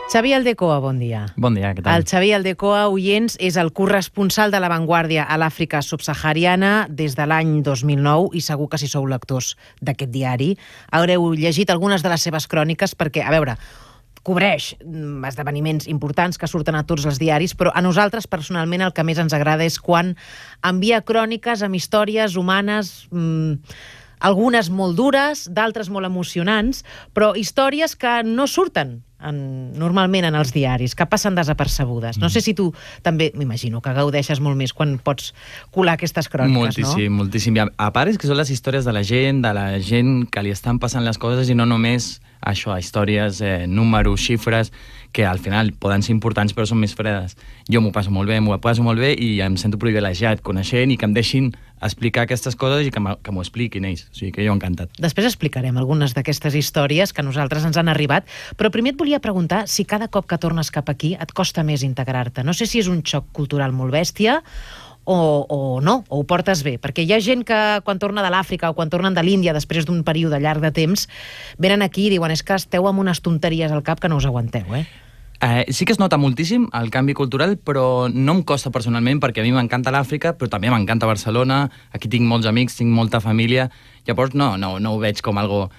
Xavier Aldecoa, bon dia. Bon dia, què tal? El Xavier Aldecoa, oients, és el corresponsal de La Vanguardia a l'Àfrica subsahariana des de l'any 2009 i segur que si sou lectors d'aquest diari haureu llegit algunes de les seves cròniques perquè, a veure, cobreix esdeveniments importants que surten a tots els diaris, però a nosaltres personalment el que més ens agrada és quan envia cròniques amb històries humanes, algunes molt dures, d'altres molt emocionants, però històries que no surten normalment en els diaris, que passen desapercebudes. No sé si tu també, m'imagino, que gaudeixes molt més quan pots colar aquestes cròniques, moltíssim, no? Moltíssim. A part és que són les històries de la gent que li estan passant les coses i no només això, històries, números, xifres, que al final poden ser importants però són més fredes. Jo m'ho passo molt bé i em sento privilegiat coneixent i que em deixin explicar aquestes coses i que m'ho expliquin ells. O sigui que jo encantat. Després explicarem algunes d'aquestes històries que a nosaltres ens han arribat, però primer et volia preguntar si cada cop que tornes cap aquí et costa més integrar-te. No sé si és un xoc cultural molt bèstia o no, o ho portes bé, perquè hi ha gent que quan torna de l'Àfrica o quan tornen de l'Índia després d'un període llarg de temps venen aquí i diuen és que esteu amb unes tonteries al cap que no us aguanteu, Sí que es nota moltíssim el canvi cultural, però no em costa personalment perquè a mi m'encanta l'Àfrica, però també m'encanta Barcelona, aquí tinc molts amics, tinc molta família, llavors no ho veig com algo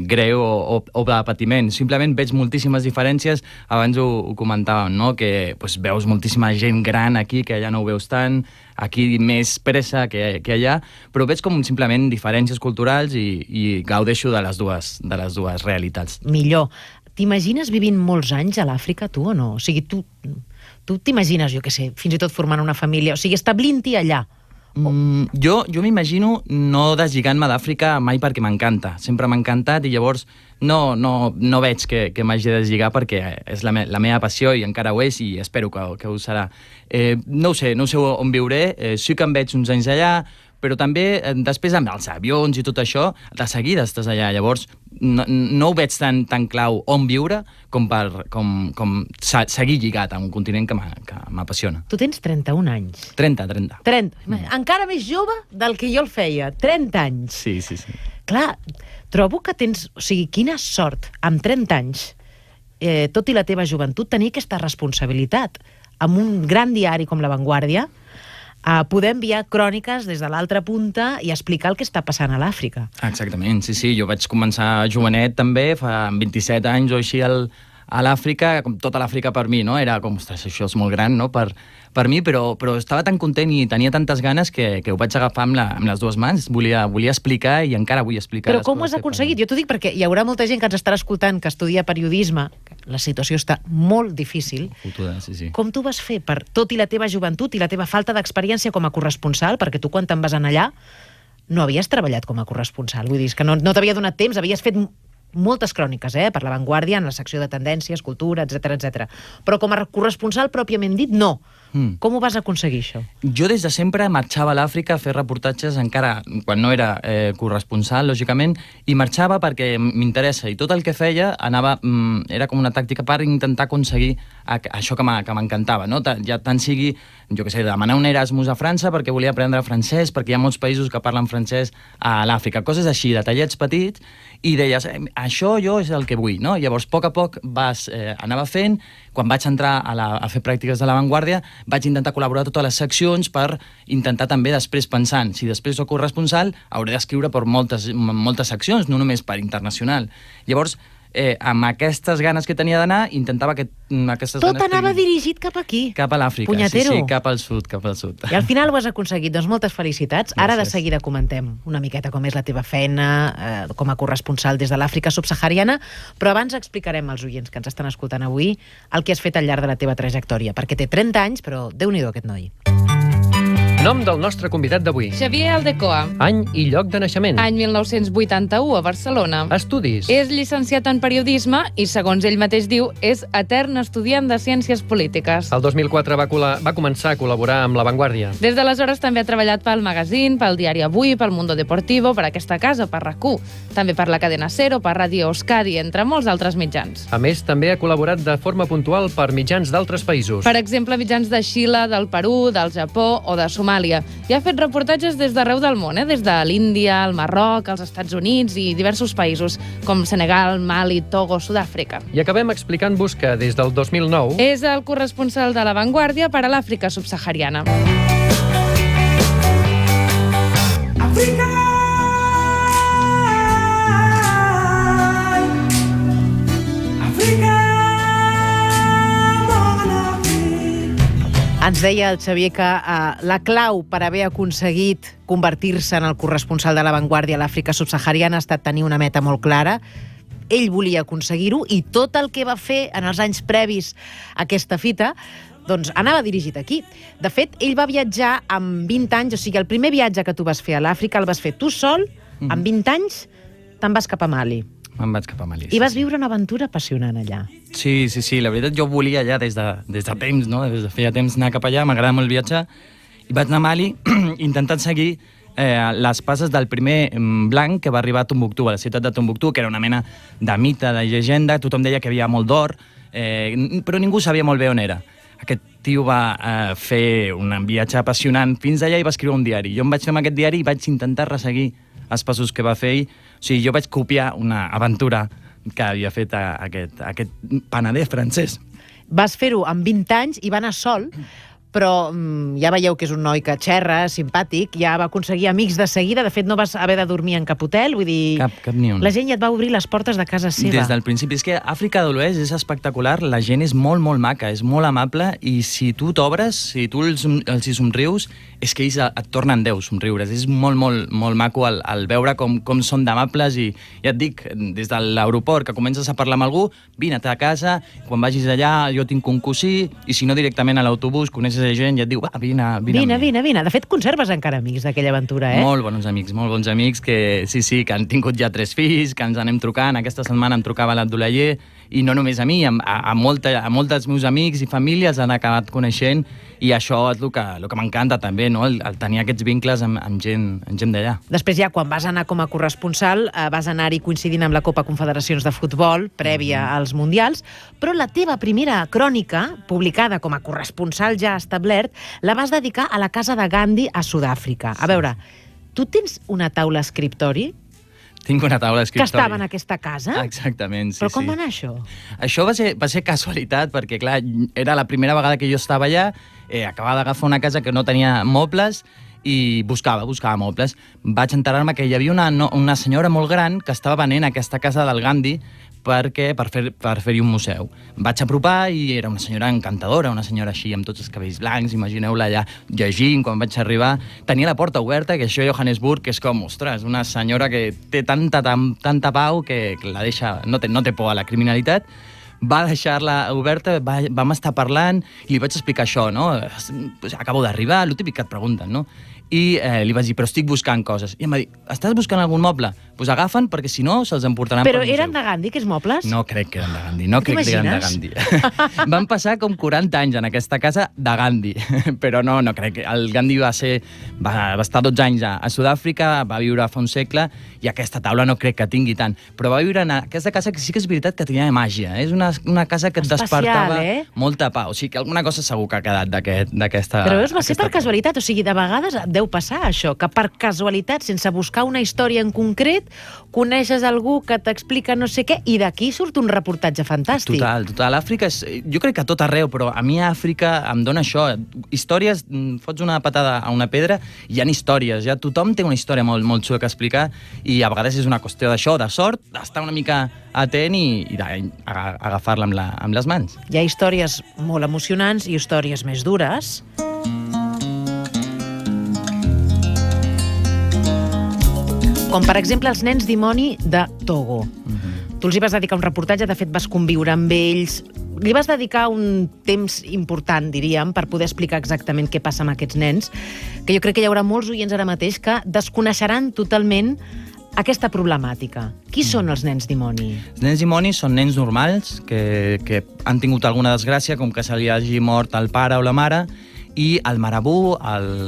greu o de patiment, simplement veig moltíssimes diferències. Abans ho comentàvem, no? Que veus moltíssima gent gran aquí, que allà no ho veus tant, aquí més pressa que allà, però veig com simplement diferències culturals i gaudeixo de les dues realitats. Millor. T'imagines vivint molts anys a l'Àfrica, tu, o no? O sigui, tu t'imagines, jo què sé, fins i tot formant una família, o sigui, establint-hi allà. Jo m'imagino no deslligant-me d'Àfrica mai perquè m'encanta. Sempre m'ha encantat i llavors no veig que m'hagi de deslligar perquè és la meva passió i encara ho és i espero que ho serà. No ho sé on viuré, sí que em veig uns anys allà, però també després amb els avions i tot això, de seguida estàs allà. Llavors no ho veig tan clau on viure com seguir lligat a un continent que m'apassiona. Tu tens 31 anys. 30. Encara més jove del que jo el feia. 30 anys. Sí. Clar, trobo que tens... O sigui, quina sort, amb 30 anys, tot i la teva joventut, tenir aquesta responsabilitat. Amb un gran diari com La Vanguardia, poder enviar cròniques des de l'altra punta i explicar el que està passant a l'Àfrica. Exactament, sí. Jo vaig començar jovenet també, fa 27 anys o així a l'Àfrica, com tota l'Àfrica per mi, no? Era com, ostres, això és molt gran, no? Per mi, però estava tan content i tenia tantes ganes que ho vaig agafar amb les dues mans. Volia explicar i encara vull explicar. Però com ho has aconseguit? Jo t'ho dic perquè hi haurà molta gent que ens estarà escoltant que estudia periodisme. La situació està molt difícil. Fotuda, sí. Com t'ho vas fer, tot i la teva joventut i la teva falta d'experiència com a corresponsal, perquè tu quan te'n vas anar allà no havies treballat com a corresponsal, vull dir, que no t'havia donat temps, havies fet moltes cròniques, per La Vanguardia, en la secció de tendències, cultura, etc. Però com a corresponsal pròpiament dit, no. Com ho vas aconseguir, això? Jo des de sempre marxava a l'Àfrica a fer reportatges, encara quan no era corresponsal, lògicament, i marxava perquè m'interessa, i tot el que feia era com una tàctica per intentar aconseguir això que m'encantava, no? Ja tant sigui, jo què sé, demanar un Erasmus a França perquè volia aprendre francès, perquè hi ha molts països que parlen francès a l'Àfrica, coses així, detallets petits, i deies, això jo és el que vull, no? Llavors, a poc anava fent. Quan vaig entrar a fer pràctiques de La Vanguardia, vaig intentar col·laborar a totes les seccions per intentar també després pensant, si després soc corresponsal, hauré d'escriure per moltes seccions, no només per internacional. Llavors, amb aquestes ganes que tenia d'anar, intentava que aquestes ganes... Tot anava dirigit cap aquí. Cap a l'Àfrica, punyatero. Sí, cap al sud. I al final ho has aconseguit, doncs moltes felicitats. Gràcies. Ara de seguida comentem una miqueta com és la teva feina com a corresponsal des de l'Àfrica subsahariana, però abans explicarem als oients que ens estan escoltant avui el que has fet al llarg de la teva trajectòria, perquè té 30 anys, però Déu-n'hi-do aquest noi. Nom del nostre convidat d'avui. Xavier Aldecoa. Any i lloc de naixement. Any 1981 a Barcelona. Estudis. És llicenciat en periodisme i, segons ell mateix diu, és etern estudiant de ciències polítiques. El 2004 va començar a col·laborar amb La Vanguardia. Des d'aleshores també ha treballat pel Magazine, pel Diari Avui, pel Mundo Deportivo, per aquesta casa, per RAC1, també per la cadena Cero, per Ràdio Euskadi, entre molts altres mitjans. A més, també ha col·laborat de forma puntual per mitjans d'altres països. Per exemple, mitjans de Xile, del Perú, del Japó o de Somàlia, Somàlia. I ha fet reportatges des d'arreu del món, des de l'Índia, el Marroc, els Estats Units i diversos països, com Senegal, Mali, Togo, Sud-àfrica. I acabem explicant-vos que des del 2009... És el corresponsal de La Vanguardia per a l'Àfrica subsahariana. Ens deia el Xavier que la clau per haver aconseguit convertir-se en el corresponsal de La Vanguardia a l'Àfrica subsahariana ha estat tenir una meta molt clara. Ell volia aconseguir-ho i tot el que va fer en els anys previs a aquesta fita doncs anava dirigit aquí. De fet, ell va viatjar amb 20 anys, o sigui, el primer viatge que tu vas fer a l'Àfrica el vas fer tu sol, amb 20 anys te'n vas cap a Mali. Me'n vaig cap a Mali. I vas viure una aventura apassionant allà. Sí, la veritat jo volia allà des de temps, no? Des de feia temps anar cap allà, m'agrada molt viatjar, i vaig anar a Mali intentant seguir les passes del primer blanc que va arribar a Tombouctou, a la ciutat de Tombouctou, que era una mena de mite, de llegenda, tothom deia que hi havia molt d'or, però ningú sabia molt bé on era. Aquest tio va fer un viatge apassionant fins allà i va escriure un diari. Jo em vaig fer amb aquest diari i vaig intentar resseguir els passos que va fer ell. O sigui, jo vaig copiar una aventura que havia fet aquest panader francès. Vas fer-ho amb 20 anys i va anar sol, però ja veieu que és un noi que xerra, simpàtic, ja va aconseguir amics de seguida. De fet, no vas haver de dormir en cap hotel, vull dir... Cap ni un. La gent ja et va obrir les portes de casa seva. Des del principi. És que Àfrica de l'Oest és espectacular, la gent és molt, molt maca, és molt amable, i si tu t'obres, si tu els hi somrius, és que ells et tornen Déu somriures. És molt, molt, molt maco el veure com són d'amables, i ja et dic, des de l'aeroport que comences a parlar amb algú, vine a casa, quan vagis allà jo tinc un cosí, i si no directament a l'autobús coneixes gent i et diu, va, vine. Vine. De fet, conserves encara amics d'aquella aventura, Molt bons amics que sí, que han tingut ja 3 fills, que ens anem trucant. Aquesta setmana em trucava l'Abdoulaye, i no només a mi, a molts dels meus amics i famílies han acabat coneixent, i això és el que m'encanta també, no? El tenir aquests vincles amb gent d'allà. Després ja, quan vas anar com a corresponsal, vas anar-hi coincidint amb la Copa Confederacions de Futbol, prèvia als Mundials, però la teva primera crònica, publicada com a corresponsal ja establert, la vas dedicar a la casa de Gandhi a Sud-àfrica. A veure, tu tens una taula escriptori? Tinc una taula d'escriptori. Que estava en aquesta casa? Exactament, sí. Però com va anar això? Això va ser casualitat, perquè, clar, era la primera vegada que jo estava allà, acabava d'agafar una casa que no tenia mobles, i buscava mobles. Vaig enterar-me que hi havia una senyora molt gran que estava venent aquesta casa del Gandhi per fer-hi un museu. Vaig apropar i era una senyora encantadora, una senyora així amb tots els cabells blancs, imagineu-la allà llegint. Quan vaig arribar tenia la porta oberta, que això a Johannesburg és com, ostres, una senyora que té tanta pau que la deixa, no té por a la criminalitat. Va deixar-la oberta, vam estar parlant i li vaig explicar això, no? Acabo d'arribar, el típic que et pregunten, no? I li vaig dir, però estic buscant coses. I em va dir, estàs buscant algun moble? Doncs agafen, perquè si no se'ls emportaran però pel museu. Però eren de Gandhi, aquests mobles? No crec que eren de Gandhi, no crec que eren de Gandhi. Van passar com 40 anys en aquesta casa de Gandhi, però no crec. El Gandhi va estar 12 anys a Sud-àfrica, va viure fa un segle, i aquesta taula no crec que tingui tant. Però va viure en aquesta casa que sí que és veritat que tenia màgia. És una casa que et despertava molta pau. O sigui, que alguna cosa segur que ha quedat d'aquesta... Però va ser per casualitat, o sigui, de vegades deu passar això, que per casualitat, sense buscar una història en concret, coneixes algú que t'explica no sé què, i d'aquí surt un reportatge fantàstic. Total. Àfrica és... Jo crec que a tot arreu, però a mi Àfrica em dona això. Històries, fots una patada a una pedra, hi ha històries. Ja tothom té una història molt, molt xula que explicar, i a vegades és una qüestió d'això, de sort, d'estar una mica atent i agafar-la amb les mans. Hi ha històries molt emocionants i històries més dures. Com, per exemple, els nens dimoni de Togo. Tu els hi vas dedicar un reportatge, de fet vas conviure amb ells, li vas dedicar un temps important, diríem, per poder explicar exactament què passa amb aquests nens, que jo crec que hi haurà molts oients ara mateix que desconeixeran totalment aquesta problemàtica. Qui són els nens dimoni? Els nens dimoni són nens normals que han tingut alguna desgràcia, com que se li hagi mort el pare o la mare, i el marabú,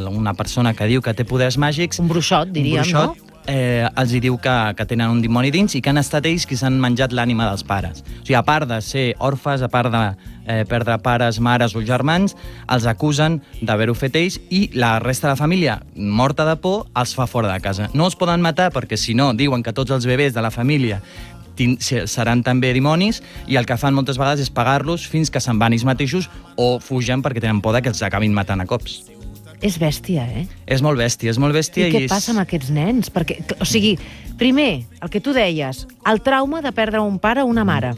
una persona que diu que té poders màgics... Un bruixot, diríem, no? els hi diu que tenen un dimoni dins i que han estat ells qui s'han menjat l'ànima dels pares. O sigui, a part de ser orfes, a part de perdre pares, mares o germans, els acusen d'haver-ho fet ells i la resta de la família, morta de por, els fa fora de casa. No els poden matar perquè, si no, diuen que tots els bebès de la família seran també dimonis i el que fan moltes vegades és pagar-los fins que se'n van ells mateixos o fugen perquè tenen por que els acabin matant a cops. És bèstia, eh? És molt bèstia, és molt bèstia. I què passa amb aquests nens? Perquè, o sigui, primer, el que tu deies, el trauma de perdre un pare o una mare.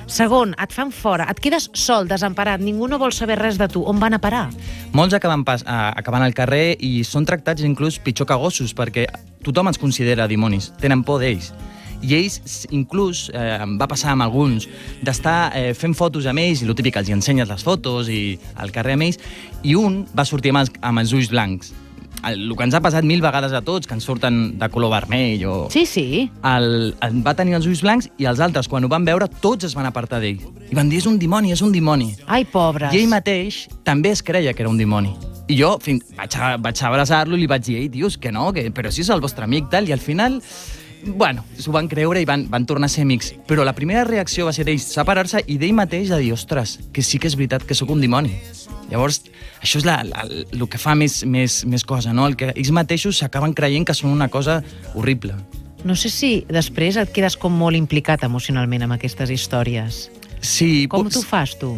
Segon, et fan fora, et quedes sol, desemparat, ningú no vol saber res de tu. On van a parar? Molts acaben al carrer i són tractats inclús pitjor que gossos, perquè tothom els considera dimonis, tenen por d'ells. I ells, inclús, em va passar amb alguns, d'estar fent fotos amb ells, i el típic, els ensenyes les fotos i al carrer amb ells, i un va sortir amb els ulls blancs. El que ens ha passat 1000 vegades a tots, que ens surten de color vermell o... Sí. Va tenir els ulls blancs i els altres, quan ho van veure, tots es van apartar d'ell. I van dir, és un dimoni, és un dimoni. Ai, pobres. I ell mateix també es creia que era un dimoni. I jo vaig abraçar-lo i li vaig dir, ei, tios, que no, però si és el vostre amic, tal, i al final... Bueno, s'ho van creure i van tornar a ser amics. Però la primera reacció va ser d'ells separar-se i d'ell mateix de dir, ostres, que sí que és veritat que sóc un dimoni. Llavors, això és el que fa més cosa, no? El que ells mateixos s'acaben creient que són una cosa horrible. No sé si després et quedes com molt implicat emocionalment amb aquestes històries. Sí. Com t'ho fas, tu?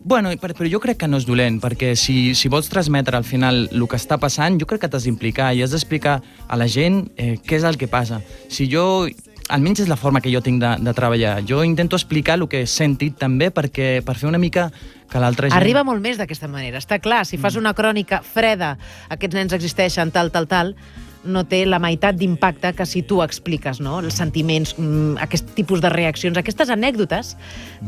Bueno, però jo crec que no és dolent, perquè si vols transmetre al final el que està passant, jo crec que t'has d'implicar i has d'explicar a la gent què és el que passa. Si jo, almenys és la forma que jo tinc de treballar, jo intento explicar el que he sentit també per fer una mica que l'altra gent... Arriba molt més d'aquesta manera, està clar. Si fas una crònica freda, aquests nens existeixen, tal, no té la meitat d'impacte que si tu expliques, no? Els sentiments, aquest tipus de reaccions, aquestes anècdotes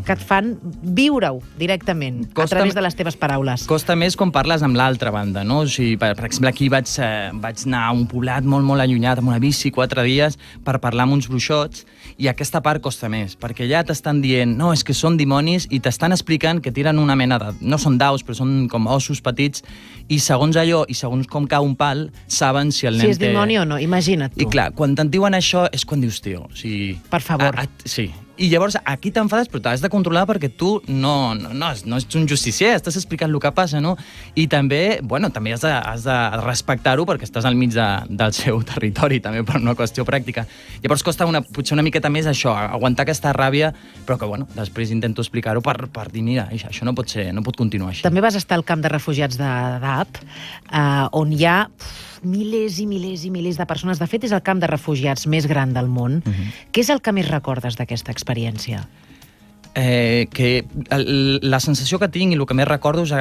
que et fan viure-ho directament a través de les teves paraules. Costa més quan parles amb l'altra banda, no? O sigui, per exemple, aquí vaig anar a un poblat molt allunyat amb una bici 4 dies per parlar amb uns bruixots i aquesta part costa més, perquè ja t'estan dient, no, és que són dimonis i t'estan explicant que tiren una mena de... No són daus, però són com ossos petits i segons allò i segons com cau un pal, saben si el nen té... dimoni o no, imagina't tu. I clar, quan te'n diuen això és quan dius, tio, o sigui... Per favor. Sí. I llavors aquí t'enfades, però t'has de controlar perquè tu no ets un justicier, estàs explicant el que passa, no? I també, bueno, també has de respectar-ho perquè estàs al mig del seu territori, també per una qüestió pràctica. Llavors costa potser una miqueta més això, aguantar aquesta ràbia, però que, bueno, després intento explicar-ho per dir, mira, això no pot continuar així. També vas estar al camp de refugiats de Dadaab, on hi ha milers i milers i milers de persones. De fet, és el camp de refugiats més gran del món. Què és el que més recordes d'aquesta experiència? Que la sensació que tinc i el que més recordo és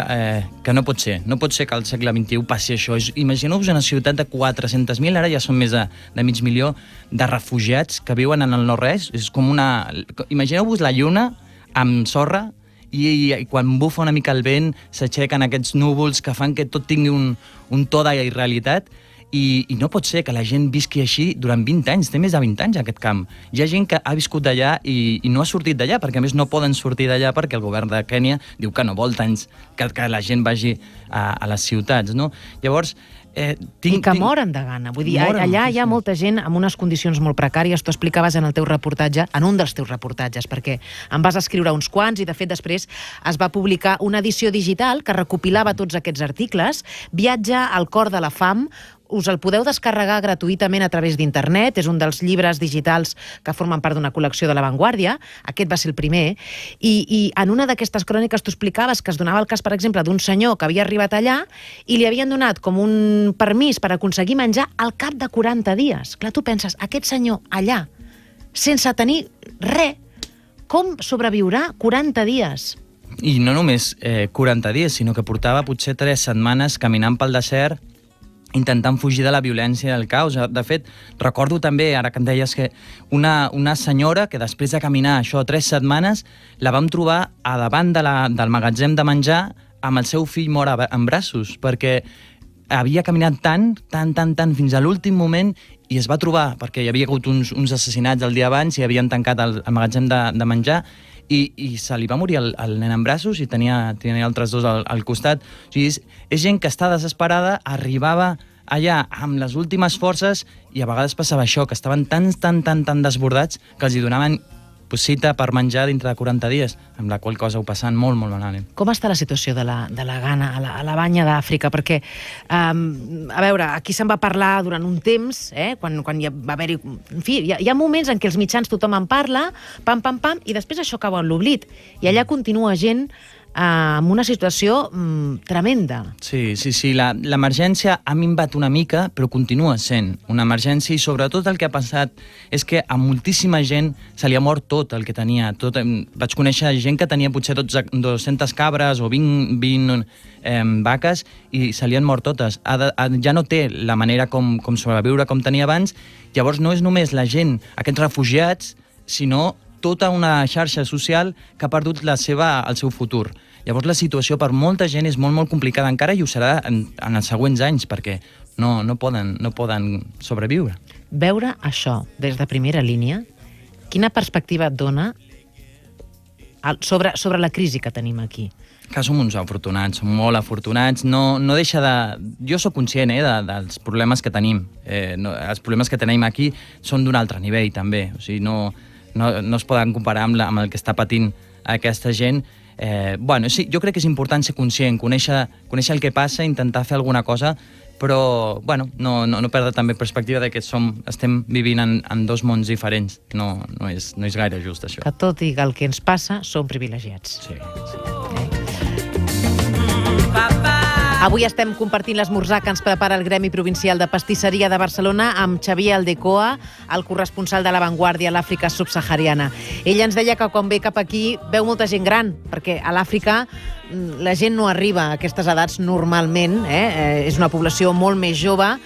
que no pot ser que al segle XXI passi això. Imagineu-vos una ciutat de 400.000, ara ja són més de 500.000 de refugiats que viuen en el no-res. És com una... Imagineu-vos la lluna amb sorra i quan bufa una mica el vent s'aixequen aquests núvols que fan que tot tingui un to d'irrealitat. I no pot ser que la gent visqui així durant 20 anys, té més de 20 anys aquest camp. Hi ha gent que ha viscut d'allà i no ha sortit d'allà, perquè a més no poden sortir d'allà perquè el govern de Kènia diu que no vol que la gent vagi a les ciutats, no? Llavors, I que moren de gana. Vull dir, allà hi ha molta gent amb unes condicions molt precàries. Tu explicaves en el teu reportatge, en un dels teus reportatges, perquè em vas escriure uns quants i, de fet, després es va publicar una edició digital que recopilava tots aquests articles. Viatge al cor de la fam. Us el podeu descarregar gratuïtament a través d'internet. És un dels llibres digitals que formen part d'una col·lecció de La Vanguardia. Aquest va ser el primer. I en una d'aquestes cròniques tu explicaves que es donava el cas, per exemple, d'un senyor que havia arribat allà i li havien donat com un permís per aconseguir menjar al cap de 40 dies. Clar, tu penses, aquest senyor allà, sense tenir res, com sobreviurà 40 dies? I no només 40 dies, sinó que portava potser 3 setmanes caminant pel desert intentant fugir de la violència i del caos. De fet, recordo també, ara que em deies, que una senyora que després de caminar això 3 setmanes la vam trobar a davant del magatzem de menjar amb el seu fill mort en braços, perquè havia caminat tant fins a l'últim moment i es va trobar, perquè hi havia hagut uns assassinats el dia abans i havien tancat el magatzem de menjar i se li va morir el nen en braços i tenia altres 2 al costat. O sigui, és gent que està desesperada, arribava allà amb les últimes forces i a vegades passava això, que estaven tan desbordats que els hi donaven cita per menjar dintre de 40 dies, amb la qual cosa ho passen molt malament. Com està la situació de la gana a la banya d'Àfrica? Perquè, a veure, aquí se'n va parlar durant un temps, quan hi va haver-hi... En fi, hi ha moments en què els mitjans tothom en parla, pam, i després això cau en l'oblit. I allà continua gent amb una situació tremenda. Sí, l'emergència ha minvat una mica, però continua sent una emergència i sobretot el que ha passat és que a moltíssima gent se li ha mort tot el que tenia. Vaig conèixer gent que tenia potser 200 cabres o 20 vaques i se li han mort totes. Ja no té la manera com sobreviure com tenia abans, llavors no és només la gent, aquests refugiats, sinó tota una xarxa social que ha perdut el seu futur. Llavors la situació per molta gent és molt complicada encara i ho serà en els següents anys perquè no poden sobreviure. Veure això des de primera línia, quina perspectiva et dona sobre la crisi que tenim aquí? Que som uns afortunats, som molt afortunats. No deixa de... Jo sóc conscient dels problemes que tenim. Els problemes que tenim aquí són d'un altre nivell també. O sigui, no es poden comparar amb el que està patint aquesta gent. Sí, jo crec que és important ser conscient, conèixer el que passa, intentar fer alguna cosa, però no perdre també perspectiva de que estem vivint en dos mons diferents. No és gaire just, això. Que tot i el que ens passa, som privilegiats. Sí. Avui estem compartint l'esmorzar que ens prepara el Gremi Provincial de Pastisseria de Barcelona amb Xavier Aldecoa, el corresponsal de La Vanguardia a l'Àfrica subsahariana. Ell ens deia que quan ve cap aquí veu molta gent gran, perquè a l'Àfrica la gent no arriba a aquestes edats normalment, és una població molt més jove,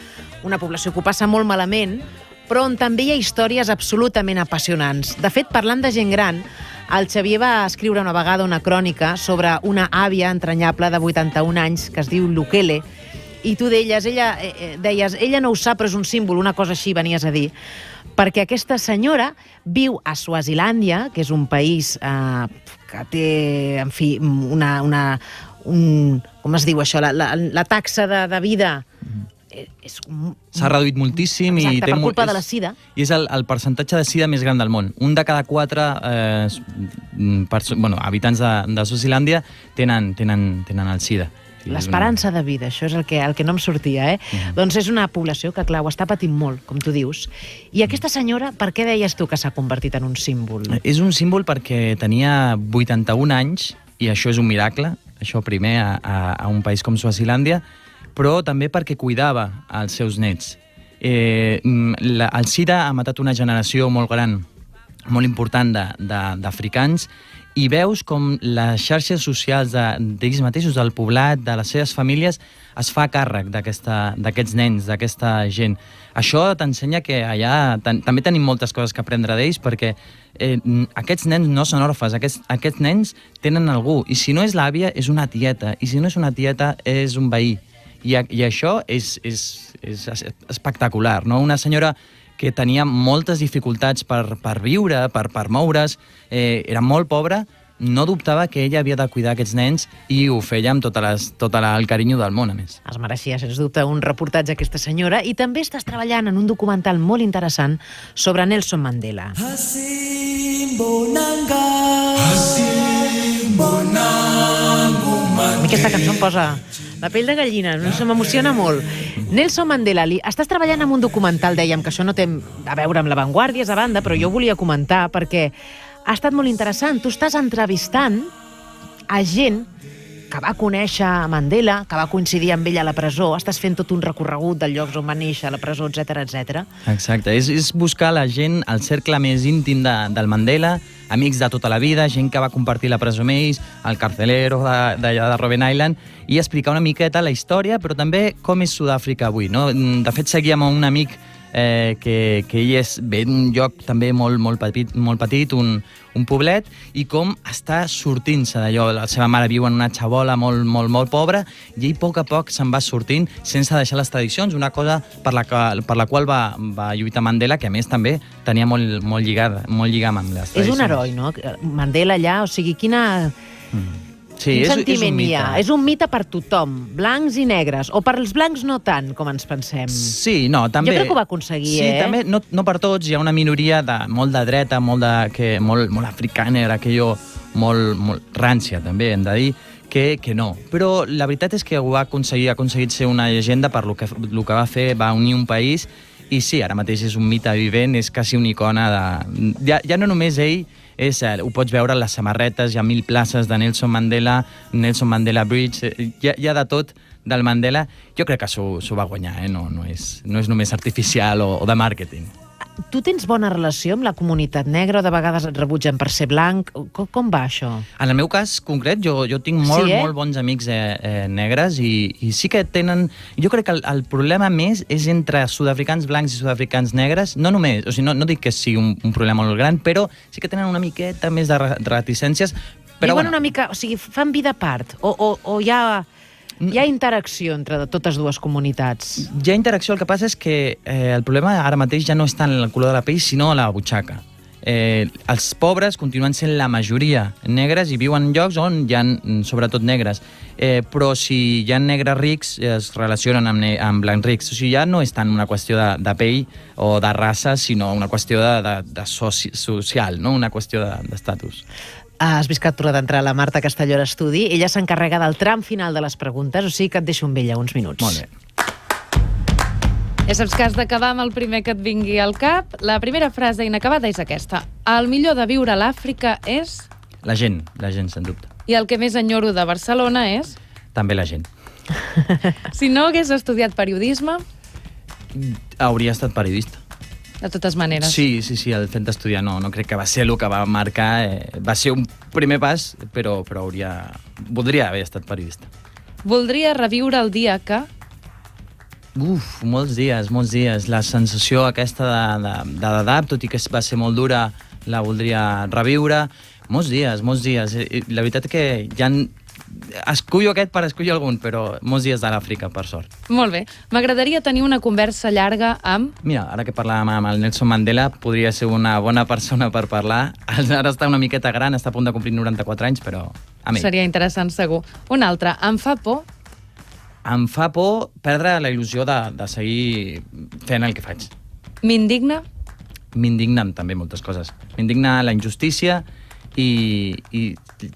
una població que ho passa molt malament, però on també hi ha històries absolutament apassionants. De fet, parlant de gent gran, el Xavier va escriure una vegada una crònica sobre una àvia entranyable de 81 anys que es diu Lukele, i tu deies, ella no ho sap, però és un símbol, una cosa així venies a dir, perquè aquesta senyora viu a Swazilàndia, que és un país que té, en fi, com es diu això, la taxa de vida... S'ha reduït moltíssim. Exacte, per culpa de la sida. I és el percentatge de sida més gran del món. Un de cada 4 habitants de Swazilàndia tenen el sida. L'esperança de vida, això és el que no em sortia, Doncs és una població que, clar, ho està patint molt, com tu dius. I aquesta senyora, per què deies tu que s'ha convertit en un símbol? És un símbol perquè tenia 81 anys, i això és un miracle, això primer, a un país com Swazilàndia, però també perquè cuidava els seus nets. El SIDA ha matat una generació molt gran, molt important d'africans, i veus com les xarxes socials d'ells mateixos, del poblat, de les seves famílies, es fa càrrec d'aquests nens, d'aquesta gent. Això t'ensenya que allà també tenim moltes coses que aprendre d'ells, perquè aquests nens no són orfes, aquests nens tenen algú, i si no és l'àvia, és una tieta, i si no és una tieta, és un veí. I això és espectacular, no? Una senyora que tenia moltes dificultats per viure, per moure's, era molt pobra, no dubtava que ella havia de cuidar aquests nens i ho feia amb tot el carinyo del món, a més. Es mereixia, sens dubte, un reportatge a aquesta senyora, i també estàs treballant en un documental molt interessant sobre Nelson Mandela. Aquesta cançó em posa la pell de gallina, se m'emociona molt. Nelson Mandela, estàs treballant en un documental, dèiem que això no té a veure amb La Vanguardia, és a banda, però jo volia comentar perquè ha estat molt interessant. Tu estàs entrevistant a gent que va conèixer Mandela, que va coincidir amb ell a la presó, estàs fent tot un recorregut dels llocs on va néixer, a la presó, etc. Exacte, és buscar la gent, el cercle més íntim del Mandela, amics de tota la vida, gent que va compartir la presó amb ells, el carcelero d'allà de Robben Island, i explicar una miqueta la història, però també com és Sud-àfrica avui, no? De fet, seguíem un amic que ell ve d'un lloc també molt petit, un poblet, i com està sortint-se d'allò. La seva mare viu en una xabola molt pobra, i ell a poc se'n va sortint sense deixar les tradicions, una cosa per la qual va lluitar Mandela, que a més també tenia molt lligam amb les tradicions. És un heroi, no? Mandela allà, o sigui, quina... Sí, Quin és un sentiment hi mite. ha? És un mite per tothom, blancs i negres, o per els blancs no tant, com ens pensem. Sí, no, també... Jo crec que ho va aconseguir, sí, també, no per tots, hi ha una minoria molt de dreta, molt africana, aquello molt rància, també, hem de dir, que no. Però la veritat és que ho ha aconseguit ser una llegenda per lo que va fer, va unir un país, i sí, ara mateix és un mite vivent, és quasi una icona de... Ja no només ell, ho pots veure a les samarretes, hi ha 1000 places de Nelson Mandela Bridge, hi ha de tot del Mandela. Jo crec que s'ho va guanyar, no és només artificial o de màrqueting. Tu tens bona relació amb la comunitat negra o de vegades et rebutgen per ser blanc? Com va això? En el meu cas concret, jo tinc molt bons amics negres i sí que tenen... Jo crec que el problema més és entre sud-africans blancs i sud-africans negres, no només, o sigui, no dic que sigui un problema molt gran, però sí que tenen una miqueta més de reticències. Però Viuen una mica, o sigui, fan vida a part, o hi ha interacció entre totes dues comunitats? Hi ha interacció, el que passa és que el problema ara mateix ja no és tant el color de la pell, sinó la butxaca. Els pobres continuen sent la majoria negres i viuen en llocs on hi ha sobretot negres. Però si hi ha negres rics, es relacionen amb blancs rics. O sigui, ja no és tant una qüestió de pell o de raça, sinó una qüestió de social, no? Una qüestió d'estatus. Has vist que ha tornat a entrar la Marta Castelló a l'estudi. Ella s'encarrega del tram final de les preguntes, o sigui que et deixo amb ella uns minuts. Molt bé. Ja saps que has d'acabar amb el primer que et vingui al cap. La primera frase inacabada és aquesta. El millor de viure a l'Àfrica és... La gent, sens dubte. I el que més enyoro de Barcelona és... També la gent. Si no hagués estudiat periodisme... Hauria estat periodista. De totes maneres. Sí, el fet d'estudiar no crec que va ser el que va marcar. Va ser un primer pas, però voldria haver estat periodista. Voldria reviure el dia que... Molts dies. La sensació aquesta d'edat, tot i que va ser molt dura, la voldria reviure. Molts dies. La veritat que ja escullo aquest per escollir algun, però molts dies de l'Àfrica, per sort. Molt bé. M'agradaria tenir una conversa llarga amb... Mira, ara que parlàvem amb el Nelson Mandela, podria ser una bona persona per parlar. Ara està una miqueta gran, està a punt de complir 94 anys, però amb ell. Seria interessant, segur. Un altre. Em fa por... Em fa por perdre la il·lusió de seguir fent el que faig. M'indigna? M'indignen també moltes coses. M'indigna la injustícia i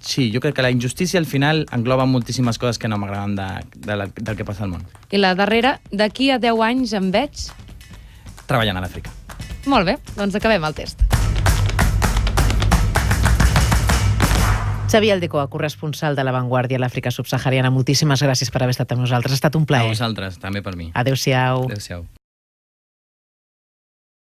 sí, jo crec que la injustícia al final engloba moltíssimes coses que no m'agraden del que passa al món. I la darrera, d'aquí a 10 anys em veig? Treballant a l'Àfrica. Molt bé, doncs acabem el test. Xavier Aldecoa, corresponsal de La Vanguardia a l'Àfrica subsahariana, moltíssimes gràcies per haver estat amb nosaltres. Ha estat un plaer. A vosaltres, també per mi. Adéu-siau. Adéu-siau.